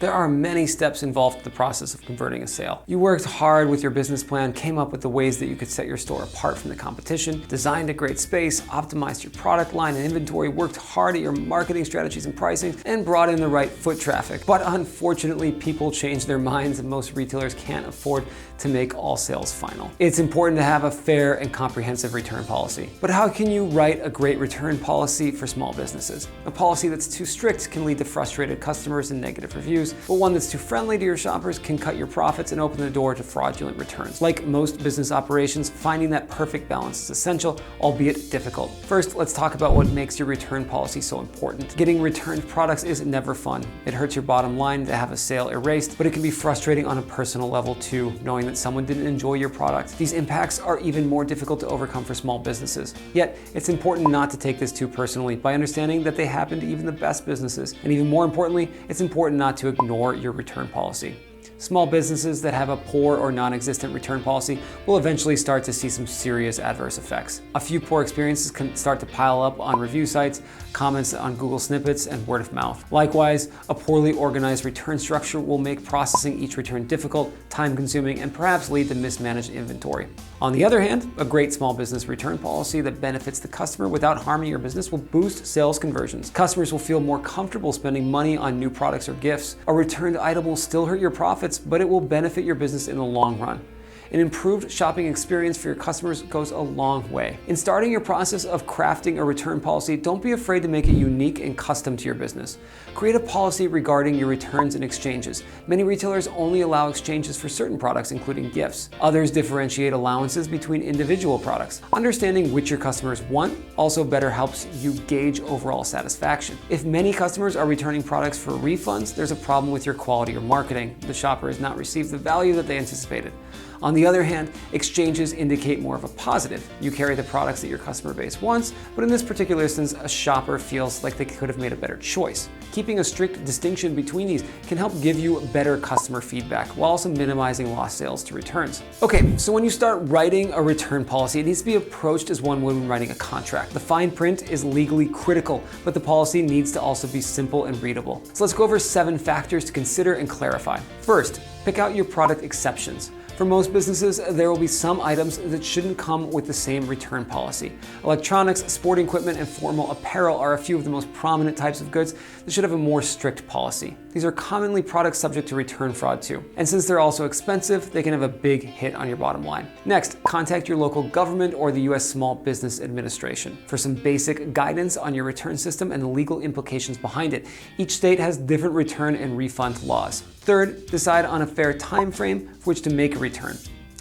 There are many steps involved in the process of converting a sale. You worked hard with your business plan, came up with the ways that you could set your store apart from the competition, designed a great space, optimized your product line and inventory, worked hard at your marketing strategies and pricing, and brought in the right foot traffic. But unfortunately, people change their minds and most retailers can't afford to make all sales final. It's important to have a fair and comprehensive return policy. But how can you write a great return policy for small businesses? A policy that's too strict can lead to frustrated customers and negative reviews, but one that's too friendly to your shoppers can cut your profits and open the door to fraudulent returns. Like most business operations, finding that perfect balance is essential, albeit difficult. First, let's talk about what makes your return policy so important. Getting returned products is never fun. It hurts your bottom line to have a sale erased, but it can be frustrating on a personal level too, knowing that someone didn't enjoy your product. These impacts are even more difficult to overcome for small businesses. Yet, it's important not to take this too personally by understanding that they happen to even the best businesses. And even more importantly, it's important not to ignore your return policy. Small businesses that have a poor or non-existent return policy will eventually start to see some serious adverse effects. A few poor experiences can start to pile up on review sites, comments on Google snippets, and word of mouth. Likewise, a poorly organized return structure will make processing each return difficult, time-consuming, and perhaps lead to mismanaged inventory. On the other hand, a great small business return policy that benefits the customer without harming your business will boost sales conversions. Customers will feel more comfortable spending money on new products or gifts. A returned item will still hurt your profits, but it will benefit your business in the long run. An improved shopping experience for your customers goes a long way. In starting your process of crafting a return policy, don't be afraid to make it unique and custom to your business. Create a policy regarding your returns and exchanges. Many retailers only allow exchanges for certain products, including gifts. Others differentiate allowances between individual products. Understanding which your customers want also better helps you gauge overall satisfaction. If many customers are returning products for refunds, there's a problem with your quality or marketing. The shopper has not received the value that they anticipated. On the other hand, exchanges indicate more of a positive. You carry the products that your customer base wants, but in this particular instance, a shopper feels like they could have made a better choice. Keeping a strict distinction between these can help give you better customer feedback while also minimizing lost sales to returns. Okay, so when you start writing a return policy, it needs to be approached as one would when writing a contract. The fine print is legally critical, but the policy needs to also be simple and readable. So let's go over 7 factors to consider and clarify. First, pick out your product exceptions. For most businesses, there will be some items that shouldn't come with the same return policy. Electronics, sporting equipment, and formal apparel are a few of the most prominent types of goods that should have a more strict policy. These are commonly products subject to return fraud too. And since they're also expensive, they can have a big hit on your bottom line. Next, contact your local government or the US Small Business Administration for some basic guidance on your return system and the legal implications behind it. Each state has different return and refund laws. Third, decide on a fair time frame for which to make a return.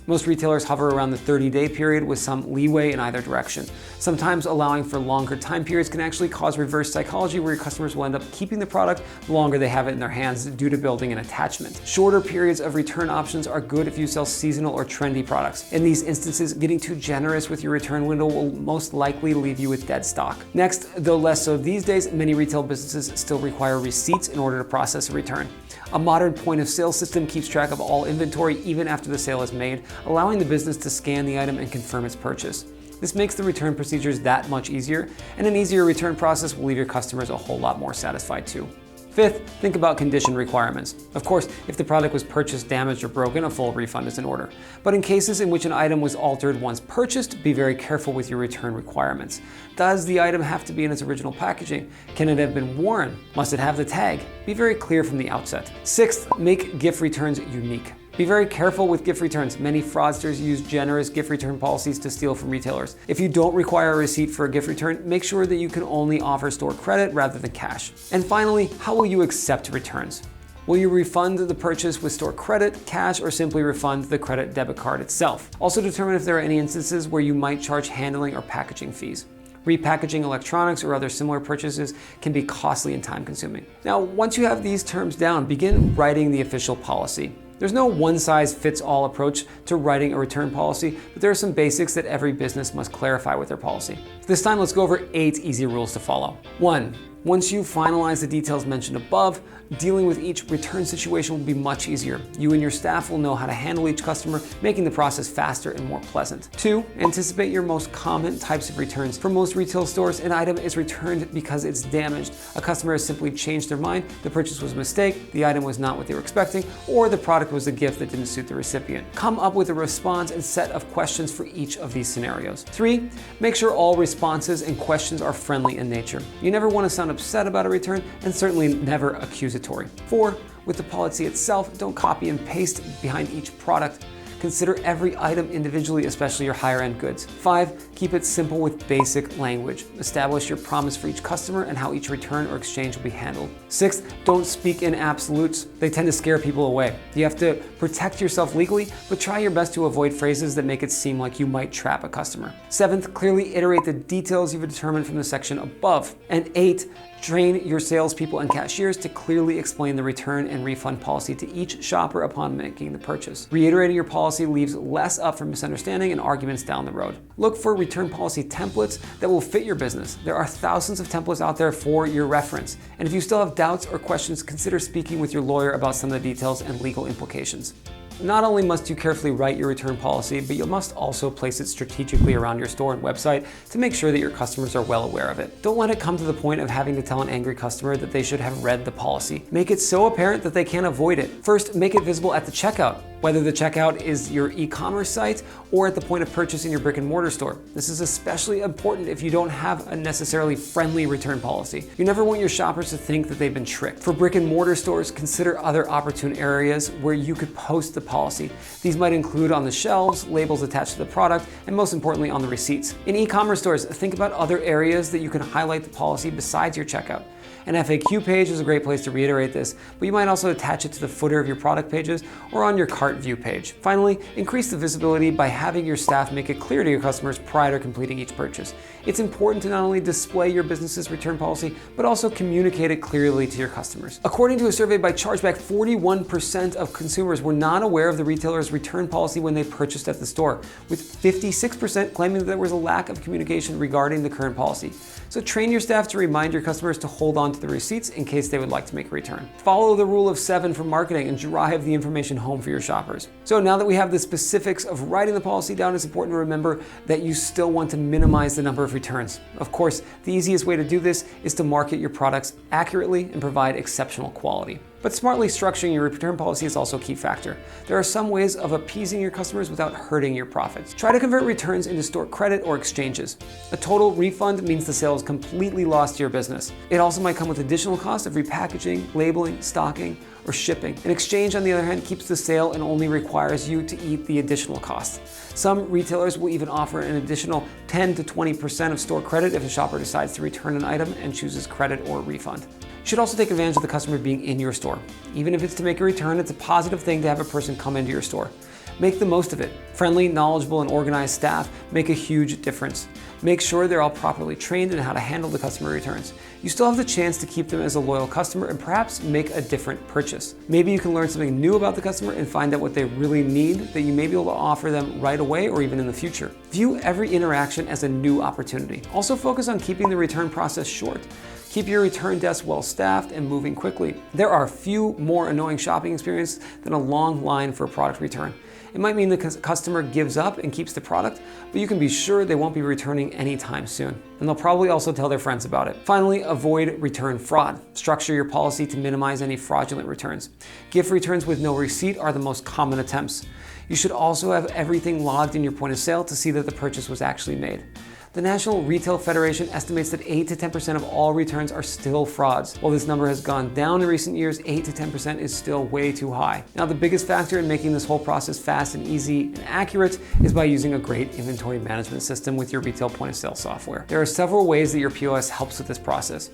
Most retailers hover around the 30-day period with some leeway in either direction. Sometimes allowing for longer time periods can actually cause reverse psychology where your customers will end up keeping the product the longer they have it in their hands due to building an attachment. Shorter periods of return options are good if you sell seasonal or trendy products. In these instances, getting too generous with your return window will most likely leave you with dead stock. Next, though less so these days, many retail businesses still require receipts in order to process a return. A modern point of sale system keeps track of all inventory even after the sale is made, allowing the business to scan the item and confirm its purchase. This makes the return procedures that much easier, and an easier return process will leave your customers a whole lot more satisfied too. Fifth, think about condition requirements. Of course, if the product was purchased, damaged, or broken, a full refund is in order. But in cases in which an item was altered once purchased, be very careful with your return requirements. Does the item have to be in its original packaging? Can it have been worn? Must it have the tag? Be very clear from the outset. Sixth, make gift returns unique. Be very careful with gift returns. Many fraudsters use generous gift return policies to steal from retailers. If you don't require a receipt for a gift return, make sure that you can only offer store credit rather than cash. And finally, how will you accept returns? Will you refund the purchase with store credit, cash, or simply refund the credit debit card itself? Also determine if there are any instances where you might charge handling or packaging fees. Repackaging electronics or other similar purchases can be costly and time-consuming. Now, once you have these terms down, begin writing the official policy. There's no one-size-fits-all approach to writing a return policy, but there are some basics that every business must clarify with their policy. This time, let's go over 8 easy rules to follow. 1. Once you finalize the details mentioned above, dealing with each return situation will be much easier. You and your staff will know how to handle each customer, making the process faster and more pleasant. 2, anticipate your most common types of returns. For most retail stores, an item is returned because it's damaged. A customer has simply changed their mind, the purchase was a mistake, the item was not what they were expecting, or the product was a gift that didn't suit the recipient. Come up with a response and set of questions for each of these scenarios. 3, make sure all responses and questions are friendly in nature. You never want to sound upset about a return, and certainly never accusatory. 4, with the policy itself, don't copy and paste behind each product. Consider every item individually, especially your higher end goods. 5, keep it simple with basic language. Establish your promise for each customer and how each return or exchange will be handled. 6, don't speak in absolutes. They tend to scare people away. You have to protect yourself legally, but try your best to avoid phrases that make it seem like you might trap a customer. 7th, clearly iterate the details you've determined from the section above. And 8, train your salespeople and cashiers to clearly explain the return and refund policy to each shopper upon making the purchase. Reiterating your policy leaves less up for misunderstanding and arguments down the road. Look for return policy templates that will fit your business. There are thousands of templates out there for your reference. And if you still have doubts or questions, consider speaking with your lawyer about some of the details and legal implications. Not only must you carefully write your return policy, but you must also place it strategically around your store and website to make sure that your customers are well aware of it. Don't let it come to the point of having to tell an angry customer that they should have read the policy. Make it so apparent that they can't avoid it. First, make it visible at the checkout, whether the checkout is your e-commerce site or at the point of purchase in your brick and mortar store. This is especially important if you don't have a necessarily friendly return policy. You never want your shoppers to think that they've been tricked. For brick and mortar stores, consider other opportune areas where you could post the policy. These might include on the shelves, labels attached to the product, and most importantly on the receipts. In e-commerce stores, think about other areas that you can highlight the policy besides your checkout. An FAQ page is a great place to reiterate this, but you might also attach it to the footer of your product pages or on your cart view page. Finally, increase the visibility by having your staff make it clear to your customers prior to completing each purchase. It's important to not only display your business's return policy, but also communicate it clearly to your customers. According to a survey by Chargeback, 41% of consumers were not aware of the retailer's return policy when they purchased at the store, with 56% claiming that there was a lack of communication regarding the current policy. So train your staff to remind your customers to hold on to the receipts in case they would like to make a return. Follow the rule of 7 for marketing and drive the information home for your shoppers. So now that we have the specifics of writing the policy down, it's important to remember that you still want to minimize the number of returns. Of course, the easiest way to do this is to market your products accurately and provide exceptional quality. But smartly structuring your return policy is also a key factor. There are some ways of appeasing your customers without hurting your profits. Try to convert returns into store credit or exchanges. A total refund means the sale is completely lost to your business. It also might come with additional costs of repackaging, labeling, stocking, or shipping. An exchange, on the other hand, keeps the sale and only requires you to eat the additional costs. Some retailers will even offer an additional 10 to 20% of store credit if a shopper decides to return an item and chooses credit or refund. You should also take advantage of the customer being in your store. Even if it's to make a return, it's a positive thing to have a person come into your store. Make the most of it. Friendly, knowledgeable, and organized staff make a huge difference. Make sure they're all properly trained in how to handle the customer returns. You still have the chance to keep them as a loyal customer and perhaps make a different purchase. Maybe you can learn something new about the customer and find out what they really need that you may be able to offer them right away or even in the future. View every interaction as a new opportunity. Also focus on keeping the return process short. Keep your return desk well staffed and moving quickly. There are few more annoying shopping experiences than a long line for a product return. It might mean the customer gives up and keeps the product, but you can be sure they won't be returning anytime soon. And they'll probably also tell their friends about it. Finally, avoid return fraud. Structure your policy to minimize any fraudulent returns. Gift returns with no receipt are the most common attempts. You should also have everything logged in your point of sale to see that the purchase was actually made. The National Retail Federation estimates that 8 to 10% of all returns are still frauds. While this number has gone down in recent years, 8 to 10% is still way too high. Now, the biggest factor in making this whole process fast and easy and accurate is by using a great inventory management system with your retail point of sale software. There are several ways that your POS helps with this process.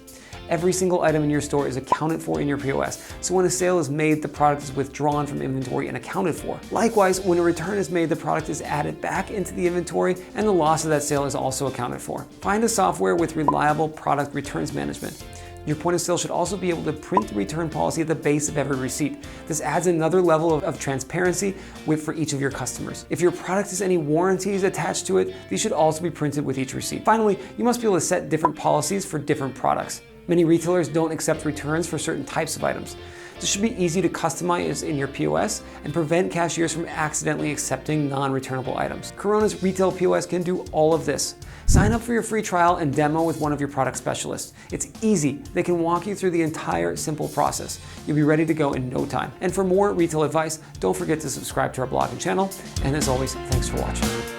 Every single item in your store is accounted for in your POS, so when a sale is made, the product is withdrawn from inventory and accounted for. Likewise, when a return is made, the product is added back into the inventory and the loss of that sale is also accounted for. Find a software with reliable product returns management. Your point of sale should also be able to print the return policy at the base of every receipt. This adds another level of transparency for each of your customers. If your product has any warranties attached to it, these should also be printed with each receipt. Finally, you must be able to set different policies for different products. Many retailers don't accept returns for certain types of items. This should be easy to customize in your POS and prevent cashiers from accidentally accepting non-returnable items. Corona's retail POS can do all of this. Sign up for your free trial and demo with one of your product specialists. It's easy. They can walk you through the entire simple process. You'll be ready to go in no time. And for more retail advice, don't forget to subscribe to our blog and channel. And as always, thanks for watching.